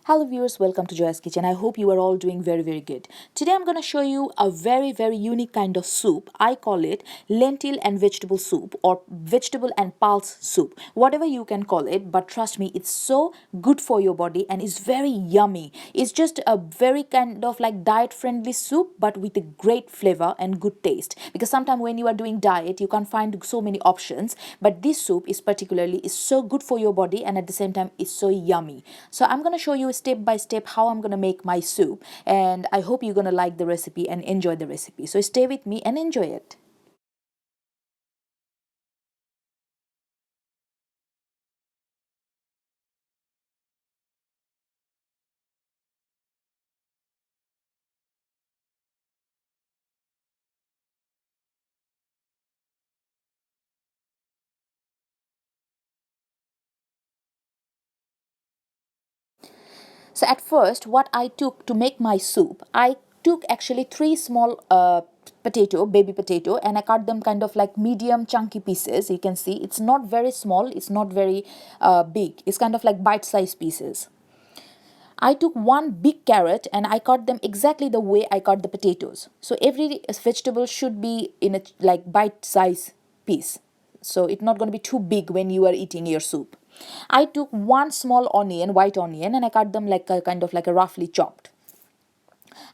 Hello viewers, welcome to Joya's Kitchen. I hope you are all doing very good. Today I'm going to show you a very unique kind of soup. I call it lentil and vegetable soup or vegetable and pulse soup. Whatever you can call it, but trust me, it's so good for your body and it's very yummy. It's just a very kind of like diet friendly soup but with a great flavor and good taste. Because sometimes when you are doing diet, you can't find so many options, but this soup is so good for your body and at the same time it's so yummy. So I'm going to show you step by step how I'm going to make my soup, and I hope you're going to like the recipe and enjoy the recipe. So stay with me and enjoy it. So at first, what I took to make my soup, I took actually three small baby potato, and I cut them kind of like medium chunky pieces. You can see it's not very small, it's not very big. It's kind of like bite-sized pieces. I took one big carrot and I cut them exactly the way I cut the potatoes. So every vegetable should be in a like bite-sized piece. So it's not going to be too big when you are eating your soup. I took one small onion, white onion, and I cut them like a kind of like a roughly chopped.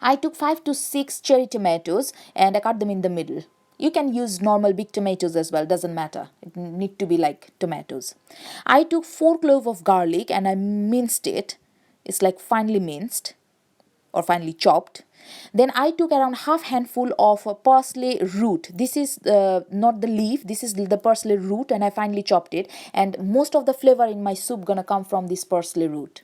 I took 5 to 6 cherry tomatoes and I cut them in the middle. You can use normal big tomatoes as well, doesn't matter. It need to be like tomatoes. I took 4 cloves of garlic and I minced it. It's like finely minced or finely chopped. Then I took around half handful of parsley root. This is not the leaf, this is the parsley root, and I finely chopped it. And most of the flavor in my soup gonna come from this parsley root.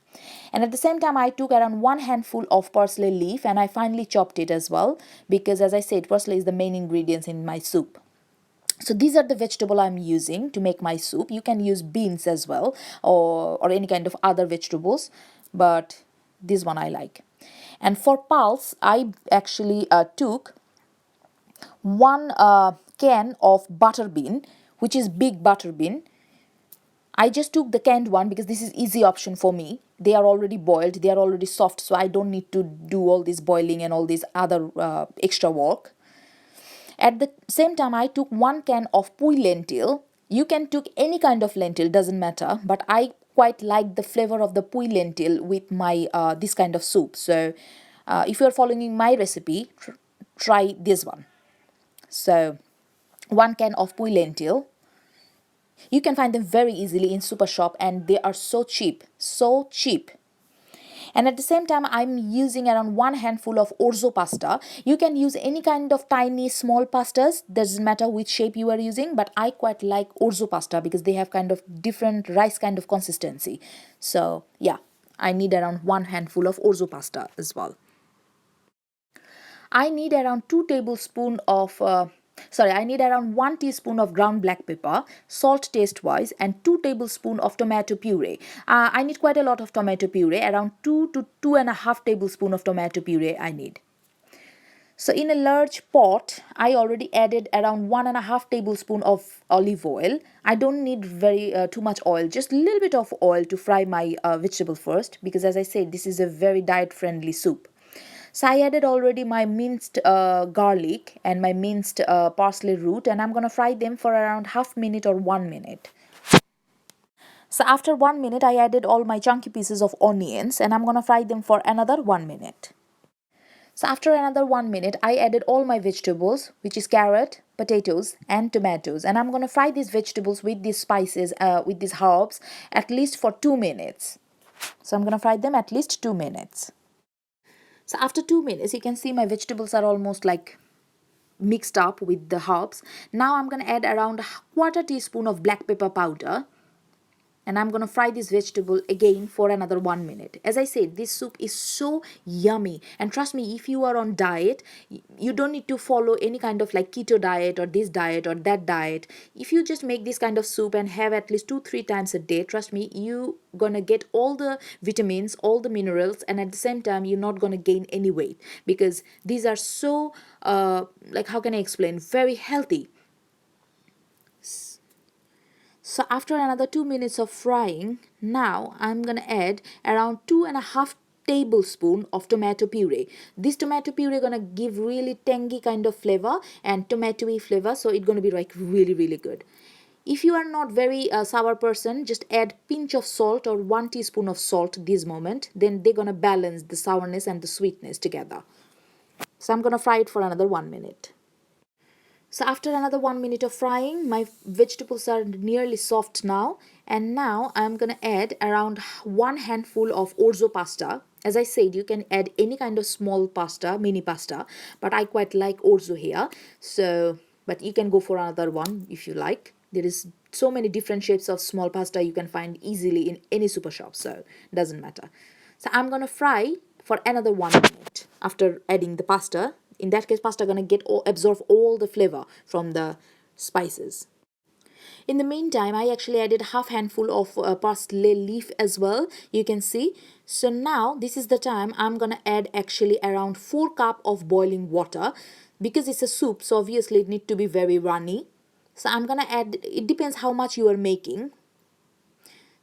And at the same time, I took around one handful of parsley leaf and I finely chopped it as well, because as I said, parsley is the main ingredients in my soup. So these are the vegetable I'm using to make my soup. You can use beans as well, or any kind of other vegetables, but this one I like. And for pulse, I actually took one can of butter bean, which is big butter bean. I just took the canned one because this is easy option for me. They are already boiled, they are already soft, so I don't need to do all this boiling and all this other extra work. At the same time, I took one can of pui lentil. You can took any kind of lentil, doesn't matter, but I quite like the flavor of the pui lentil with my this kind of soup. So if you are following my recipe, try this one. So one can of pui lentil. You can find them very easily in super shop and they are so cheap, so cheap. And at the same time, I'm using around one handful of orzo pasta. You can use any kind of tiny small pastas, doesn't matter which shape you are using, but I quite like orzo pasta because they have kind of different rice kind of consistency. So yeah, I need around one handful of orzo pasta as well. I need around 2 tablespoons of I need around 1 teaspoon of ground black pepper, salt taste wise, and 2 tablespoons of tomato puree. I need quite a lot of tomato puree, around 2 to 2.5 tablespoons of tomato puree I need. So in a large pot, I already added around 1.5 tablespoon of olive oil. I don't need very too much oil, just a little bit of oil to fry my vegetable first, because as I said, this is a very diet friendly soup. So I added already my minced garlic and my minced parsley root, and I'm gonna fry them for around half minute or 1 minute. So after 1 minute, I added all my chunky pieces of onions and I'm gonna fry them for another 1 minute. So after another 1 minute, I added all my vegetables, which is carrot, potatoes, and tomatoes, and I'm gonna fry these vegetables with these spices, with these herbs, at least for 2 minutes. So I'm gonna fry them at least 2 minutes. So after 2 minutes, you can see my vegetables are almost like mixed up with the herbs. Now I'm going to add around a quarter teaspoon of black pepper powder, and I'm going to fry this vegetable again for another 1 minute. As I said, this soup is so yummy, and trust me, if you are on diet, you don't need to follow any kind of like keto diet or this diet or that diet. If you just make this kind of soup and have at least 2-3 times a day, trust me, you gonna get all the vitamins, all the minerals, and at the same time you're not gonna gain any weight, because these are so like, how can I explain, very healthy. So after another 2 minutes of frying, now I'm gonna add around 2.5 tablespoon of tomato puree. This tomato puree gonna give really tangy kind of flavor and tomatoey flavor, so it's gonna be like really good. If you are not very sour person, just add pinch of salt or 1 teaspoon of salt this moment. Then they're gonna balance the sourness and the sweetness together. So I'm gonna fry it for another 1 minute. So after another 1 minute of frying, my vegetables are nearly soft now. And now I'm gonna add around 1 handful of orzo pasta. As I said, you can add any kind of small pasta, mini pasta, but I quite like orzo here. So, but you can go for another one if you like. There is so many different shapes of small pasta you can find easily in any super shop, so doesn't matter. So I'm gonna fry for another 1 minute after adding the pasta. In that case, pasta gonna get absorb all the flavor from the spices. In the meantime, I actually added half handful of parsley leaf as well. You can see. So now this is the time I'm gonna add actually around 4 cup of boiling water, because it's a soup. So obviously it need to be very runny. So I'm gonna add. It depends how much you are making.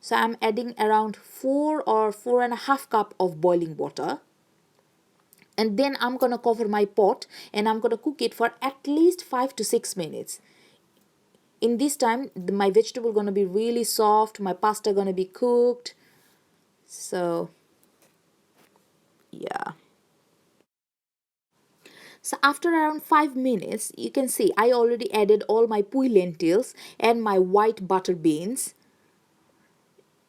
So I'm adding around 4 or 4.5 cup of boiling water. And then I'm gonna cover my pot and I'm gonna cook it for at least 5 to 6 minutes. In this time, my vegetable gonna be really soft, my pasta gonna be cooked. So yeah. So after around 5 minutes, you can see I already added all my pui lentils and my white butter beans.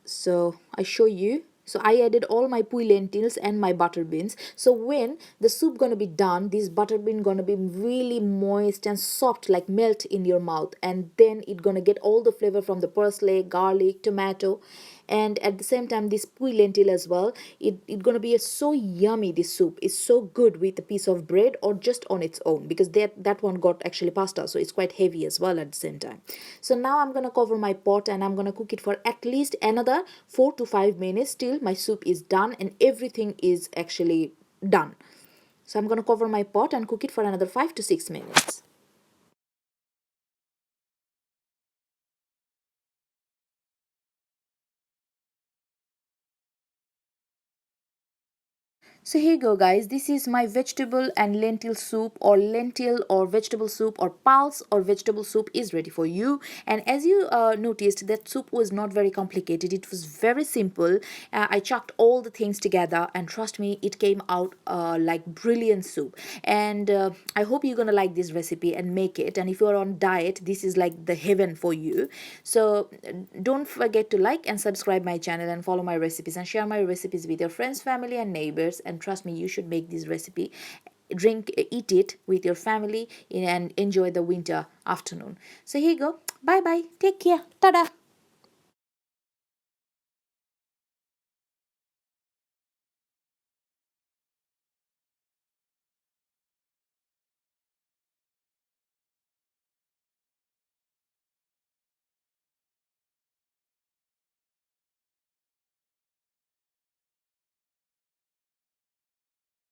So I show you. So I added all my pui lentils and my butter beans. So when the soup gonna be done, this butter bean gonna be really moist and soft, like melt in your mouth, and then it gonna get all the flavor from the parsley, garlic, tomato, and at the same time this pui lentil as well. It gonna be so yummy. This soup is so good with a piece of bread or just on its own, because that one got actually pasta, so it's quite heavy as well at the same time. So now I'm gonna cover my pot and I'm gonna cook it for at least another 4 to 5 minutes till my soup is done and everything is actually done. So I'm gonna cover my pot and cook it for another 5 to 6 minutes. So here you go guys, this is my vegetable and lentil soup, or lentil or vegetable soup, or pulse or vegetable soup is ready for you. And as you noticed, that soup was not very complicated, it was very simple. I chucked all the things together and trust me, it came out like brilliant soup. And I hope you're gonna like this recipe and make it, and if you're on diet, this is like the heaven for you. So don't forget to like and subscribe my channel and follow my recipes and share my recipes with your friends, family and neighbors. And trust me, you should make this recipe, eat it with your family and enjoy the winter afternoon. So here you go. Bye bye, take care, tada.